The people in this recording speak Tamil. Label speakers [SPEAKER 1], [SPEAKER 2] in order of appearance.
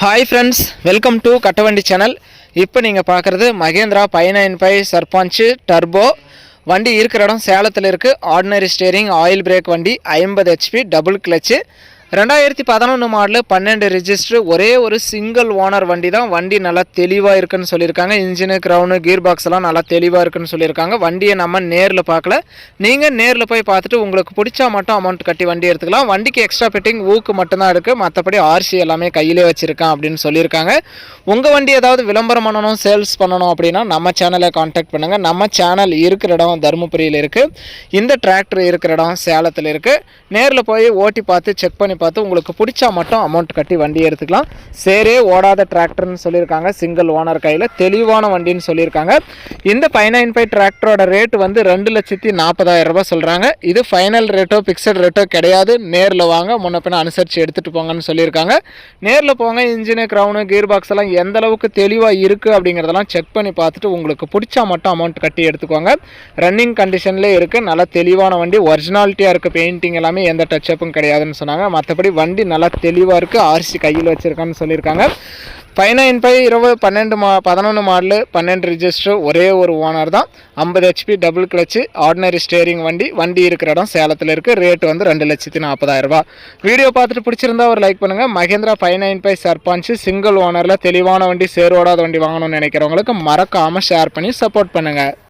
[SPEAKER 1] Hi friends, welcome to Kattavandi channel. இப்போ நீங்கள் பார்க்குறது மகேந்திரா 595 சர்பஞ்ச் டர்போ வண்டி. இருக்கிற இடம் சேலத்தில் இருக்குது. ஆர்டினரி ஸ்டேரிங், ஆயில் பிரேக் வண்டி, 50 HP double clutch, 2011 model, 12 register, ஒரே ஒரு சிங்கிள் ஓனர் வண்டி தான். வண்டி நல்லா தெளிவாக இருக்குன்னு சொல்லியிருக்காங்க. இன்ஜினு, க்ரௌனு, கீர் பாக்ஸ் எல்லாம் நல்லா தெளிவாக இருக்குன்னு சொல்லியிருக்காங்க. வண்டியை நம்ம நேரில் பார்க்கல, நீங்கள் நேரில் போய் பார்த்துட்டு உங்களுக்கு பிடிச்சா மட்டும் அமௌண்ட் கட்டி வண்டி எடுத்துக்கலாம். வண்டிக்கு எக்ஸ்ட்ரா ஃபிட்டிங் ஊக்கு மட்டும்தான் இருக்குது, மற்றபடி ஆர்சி எல்லாமே கையிலே வச்சுருக்கேன் அப்படின்னு சொல்லியிருக்காங்க. உங்கள் வண்டி ஏதாவது விளம்பரம் பண்ணணும், சேல்ஸ் பண்ணணும் அப்படின்னா நம்ம சேனலை கான்டாக்ட் பண்ணுங்கள். நம்ம சேனல் இருக்கிற இடம் தருமபுரியில் இருக்குது. இந்த டிராக்டர் இருக்கிற இடம் சேலத்தில் இருக்குது. நேரில் போய் ஓட்டி பார்த்து செக் பண்ணி பார்த்து உங்களுக்கு பிடிச்சா மட்டும் அமௌண்ட் கட்டி வண்டி எடுத்துக்கலாம். சேரே ஓடாத டிராக்டர்னு சொல்லியிருக்காங்க. சிங்கிள் ஓனர் கையில் தெளிவான வண்டின்னு சொல்லியிருக்காங்க. இந்த 595 டிராக்டரோட ரேட்டு வந்து 2,40,000 ரூபாய் சொல்கிறாங்க. இது ஃபைனல் ரேட்டோ ஃபிக்ஸட் ரேட்டோ கிடையாது. நேரில் வாங்க, முன்ன பின்ன அனுசரித்து எடுத்துகிட்டு போங்கன்னு சொல்லியிருக்காங்க. நேரில் போங்க. இன்ஜினு, க்ரௌனு, கீர் பாக்ஸ் எல்லாம் எந்த அளவுக்கு தெளிவாக இருக்குது அப்படிங்கிறதெல்லாம் செக் பண்ணி பார்த்துட்டு உங்களுக்கு பிடிச்சா மட்டும் அமௌண்ட் கட்டி எடுத்துக்கோங்க. ரன்னிங் கண்டிஷன்லேயே இருக்குது. நல்லா தெளிவான வண்டி, ஒரிஜினாலிட்டியாக இருக்குது. பெயிண்டிங் எல்லாமே எந்த டச்சப்பும் கிடையாதுன்னு சொன்னாங்க. மற்றபடி வண்டி நல்லா தெளிவாக இருக்குது. ஆர்சி கையில் வச்சுருக்கான்னு சொல்லியிருக்காங்க. 595 11 மாடலு, 12 ரிஜிஸ்டர், ஒரே ஒரு ஓனர் தான். 50 HP double clutch, ordinary steering வண்டி. வண்டி இருக்கிற இடம் சேலத்தில் இருக்குது. ரேட்டு வந்து 2,40,000 ரூபாய். வீடியோ பார்த்துட்டு பிடிச்சிருந்தா ஒரு லைக் பண்ணுங்கள். மகேந்திரா 595 சர்பஞ்ச் சிங்கிள் ஓனரில் தெளிவான வண்டி, சேரோடாத வண்டி வாங்கணும்னு நினைக்கிறவங்களுக்கு மறக்காமல் ஷேர் பண்ணி சப்போர்ட் பண்ணுங்கள்.